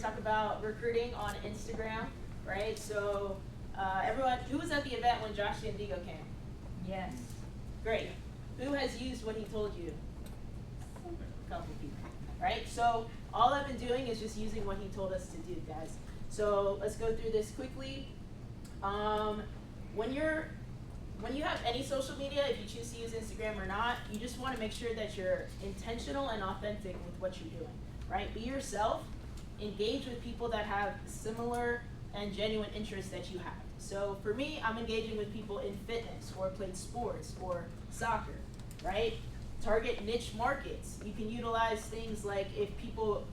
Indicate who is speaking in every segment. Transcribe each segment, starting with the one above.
Speaker 1: to talk about recruiting on Instagram, right? So everyone, who was at the event when Josh Sandigo came?
Speaker 2: Yes.
Speaker 1: Great. Who has used what he told you? A couple people, right? So all I've been doing is just using what he told us to do, guys. So let's go through this quickly. When you have any social media, if you choose to use Instagram or not, you just want to make sure that you're intentional and authentic with what you're doing, right? Be yourself, engage with people that have similar and genuine interests that you have. So for me, I'm engaging with people in fitness or played sports or soccer, right? Target niche markets. You can utilize things like if people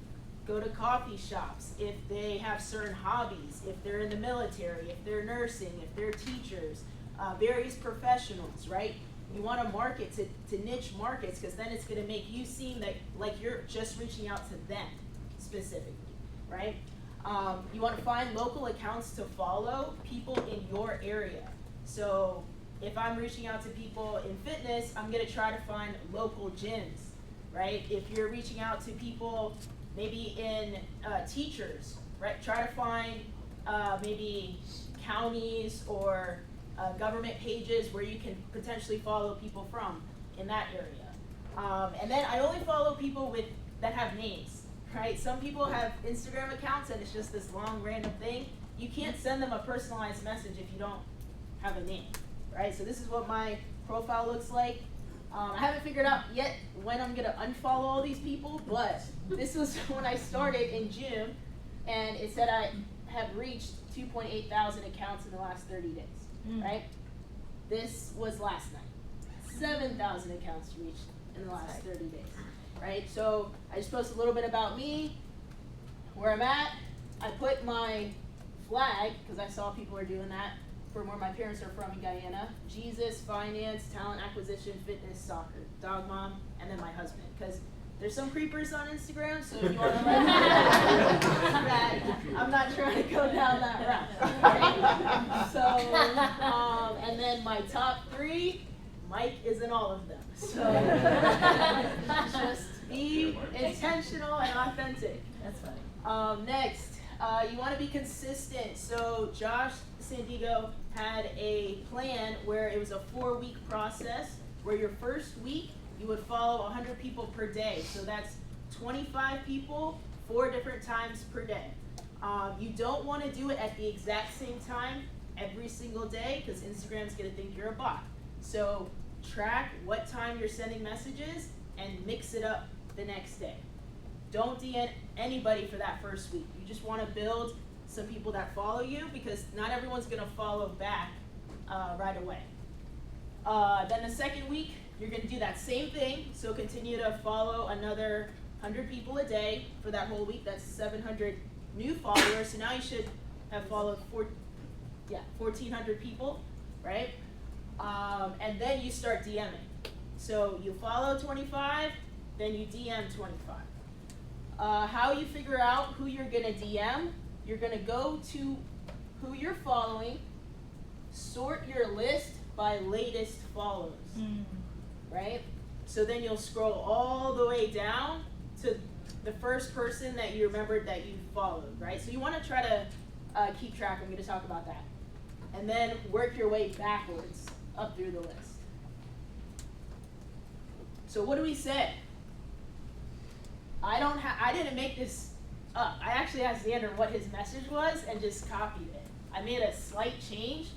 Speaker 1: go to coffee shops, if they have certain hobbies, if they're in the military, if they're nursing, if they're teachers, various professionals, right? You want to market to niche markets because then it's going to make you seem like you're just reaching out to them specifically, right? You want to find local accounts to follow people in your area. So if I'm reaching out to people in fitness, I'm going to try to find local gyms, right? If you're reaching out to people maybe in teachers, right? Try to find maybe counties or government pages where you can potentially follow people from in that area. And then I only follow people that have names, right? Some people have Instagram accounts and it's just this long random thing. You can't send them a personalized message if you don't have a name, right? So this is what my profile looks like. I haven't figured out yet when I'm gonna unfollow all these people, but this was when I started in June, and it said I have reached 2.8 thousand accounts in the last 30 days, right? This was last night. 7,000 accounts reached in the last 30 days, right? So I just posted a little bit about me, where I'm at. I put my flag, because I saw people are doing that, from where my parents are from in Guyana. Jesus, finance, talent acquisition, fitness, soccer, dog mom, and then my husband. Because there's some creepers on Instagram, so if you want to that, I'm not trying to go down that route. Right? So, and then my top 3, Mike is in all of them. So just be intentional and authentic.
Speaker 2: That's funny.
Speaker 1: Next, you want to be consistent. So Josh Sandigo had a plan where it was a 4-week process where your first week you would follow 100 people per day. So that's 25 people 4 different times per day. You don't want to do it at the exact same time every single day because Instagram's going to think you're a bot. So track what time you're sending messages and mix it up the next day. Don't DM anybody for that first week. You just want to build some people that follow you because not everyone's going to follow back right away. Then the second week, you're going to do that same thing. So continue to follow another 100 people a day for that whole week. That's 700 new followers. So now you should have followed 1,400 people, right? And then you start DMing. So you follow 25, then you DM 25. How you figure out who you're going to DM, you're going to go to who you're following, sort your list by latest followers, right? So then you'll scroll all the way down to the first person that you remembered that you followed, right? So you want to try to keep track. I'm going to talk about that. And then work your way backwards up through the list. So what do we say? I didn't make this up. I actually asked Xander what his message was and just copied it. I made a slight change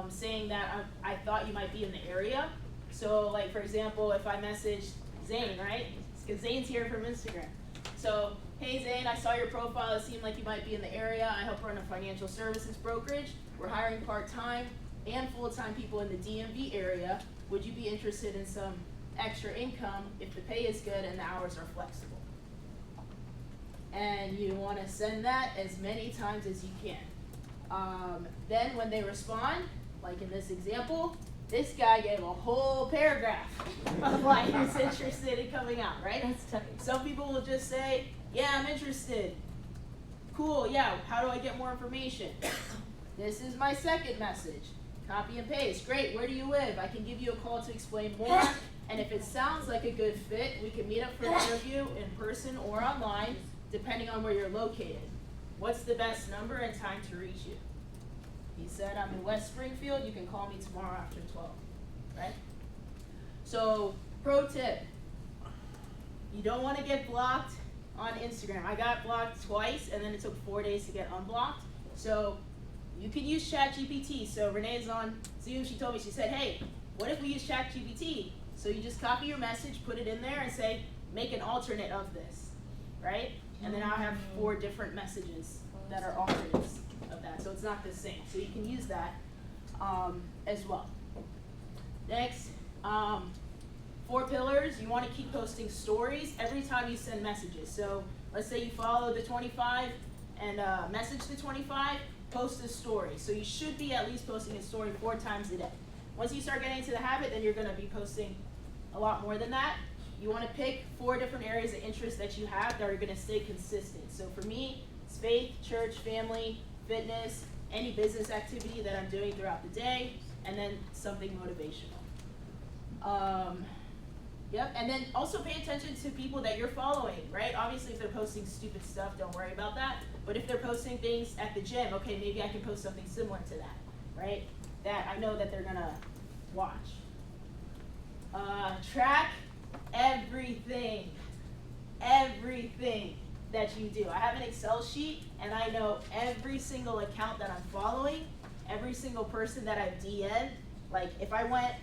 Speaker 1: saying that I thought you might be in the area. So like for example, if I messaged Zane, right? Because Zane's here from Instagram. So, hey Zane, I saw your profile. It seemed like you might be in the area. I help run a financial services brokerage. We're hiring part-time and full-time people in the DMV area. Would you be interested in some extra income if the pay is good and the hours are flexible? And you want to send that as many times as you can. Then when they respond, like in this example, this guy gave a whole paragraph of why he's interested in coming out, right?
Speaker 2: That's tough.
Speaker 1: Some people will just say, yeah, I'm interested. Cool, yeah, how do I get more information? This is my second message. Copy and paste. Great, where do you live? I can give you a call to explain more. And if it sounds like a good fit, we can meet up for an interview in person or online. depending on where you're located. What's the best number and time to reach you? He said, I'm in West Springfield, you can call me tomorrow after 12, right? So, pro tip, you don't want to get blocked on Instagram. I got blocked twice, and then it took 4 days to get unblocked. So, you can use ChatGPT. So, Renee's on Zoom, she told me, she said, hey, what if we use ChatGPT? So, you just copy your message, put it in there, and say, make an alternate of this, right? And then I'll have 4 different messages that are alternates of that. So, it's not the same. So, you can use that as well. Next, 4 pillars, you want to keep posting stories every time you send messages. So let's say you follow the 25 and message the 25, post a story. So you should be at least posting a story 4 times a day. Once you start getting into the habit, then you're going to be posting a lot more than that. You want to pick 4 different areas of interest that you have that are going to stay consistent. So for me, it's faith, church, family, fitness, any business activity that I'm doing throughout the day, and then something motivational. Yep, and then also pay attention to people that you're following, right? Obviously, if they're posting stupid stuff, don't worry about that. But if they're posting things at the gym, okay, maybe I can post something similar to that, right? That I know that they're gonna watch. Track everything that you do. I have an Excel sheet, and I know every single account that I'm following, every single person that I've DM'd. Like, if I went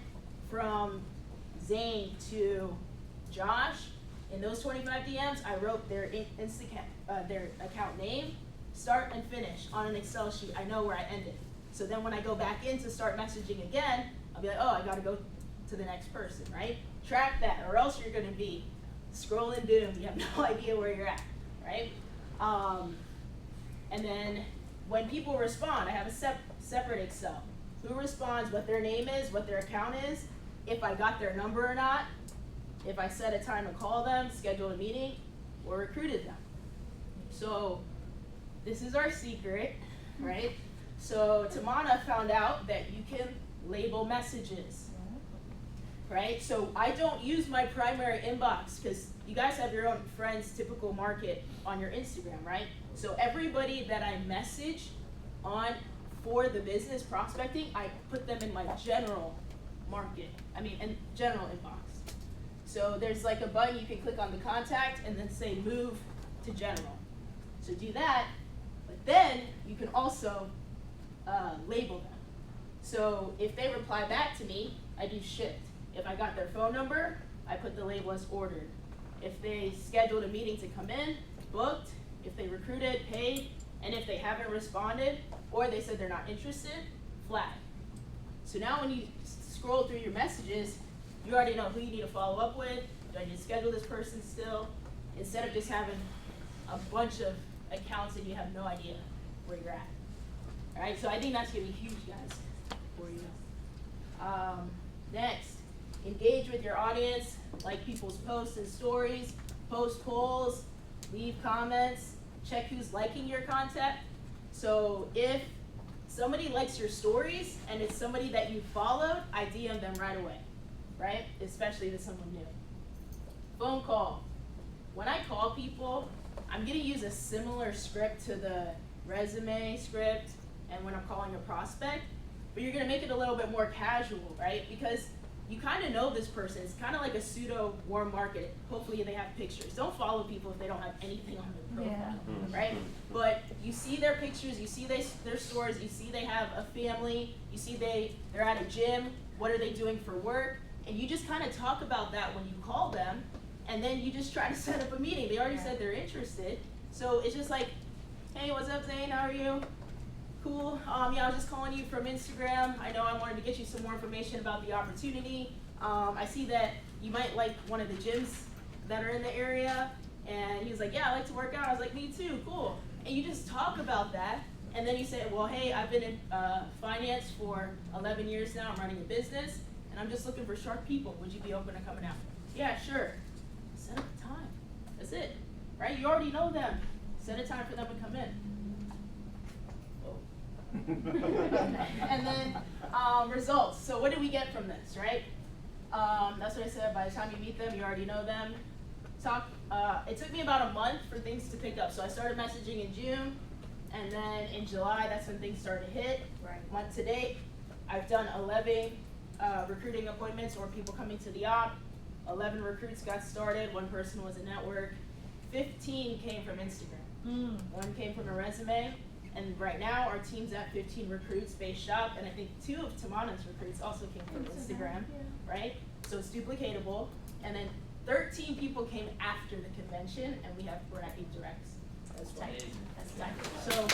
Speaker 1: from Zane to Josh, in those 25 DMs, I wrote their their account name, start and finish on an Excel sheet. I know where I ended. So then when I go back in to start messaging again, I'll be like, oh, I gotta go to the next person, right? Track that, or else you're gonna be scrolling doom. You have no idea where you're at, right? And then when people respond, I have a separate Excel. Who responds, what their name is, what their account is, if I got their number or not, if I set a time to call them, schedule a meeting, or recruited them. So this is our secret, right? So Tamana found out that you can label messages, right? So I don't use my primary inbox because you guys have your own friends, typical market on your Instagram, right? So everybody that I message on for the business prospecting, I put them in my general general inbox. So there's like a button you can click on the contact and then say move to general. So do that, but then you can also label them. So if they reply back to me, I do shipped. If I got their phone number, I put the label as ordered. If they scheduled a meeting to come in, booked. If they recruited, paid. And if they haven't responded or they said they're not interested, flag. So now when you scroll through your messages, you already know who you need to follow up with. Do I need to schedule this person still? Instead of just having a bunch of accounts and you have no idea where you're at. All right, so I think that's gonna be huge, guys, for you. Next, engage with your audience, like people's posts and stories, post polls, leave comments, check who's liking your content. So if somebody likes your stories and it's somebody that you followed, I DM them right away, right? Especially to someone new. Phone call. When I call people, I'm gonna use a similar script to the resume script and when I'm calling a prospect, but you're gonna make it a little bit more casual, right? Because you kind of know this person. It's kind of like a pseudo warm market. Hopefully they have pictures. Don't follow people if they don't have anything on their profile, right? But you see their pictures, you see their stores, you see they have a family, you see they're at a gym, what are they doing for work? And you just kind of talk about that when you call them, and then you just try to set up a meeting. They already said they're interested. So it's just like, hey, what's up, Zane? How are you? Cool. Yeah, I was just calling you from Instagram. I know I wanted to get you some more information about the opportunity. I see that you might like one of the gyms that are in the area. And he was like, yeah, I like to work out. I was like, me too, cool. And you just talk about that. And then you say, well, hey, I've been in finance for 11 years now. I'm running a business. And I'm just looking for sharp people. Would you be open to coming out? Yeah, sure. Set up a time. That's it. Right? You already know them. Set a time for them to come in. And then results. So what do we get from this, right? That's what I said. By the time you meet them, you already know them. it took me about a month for things to pick up. So I started messaging in June, and then in July, that's when things started to hit.
Speaker 2: Right.
Speaker 1: Month to date, I've done 11 recruiting appointments or people coming to the op. 11 recruits got started. 1 person was a network. 15 came from Instagram. 1 came from a resume. And right now, our team's at 15 recruits based shop, and I think 2 of Tamana's recruits also came from Instagram, right? So it's duplicatable. And then 13 people came after the convention, and we're at 8 directs as well.
Speaker 2: That's
Speaker 1: So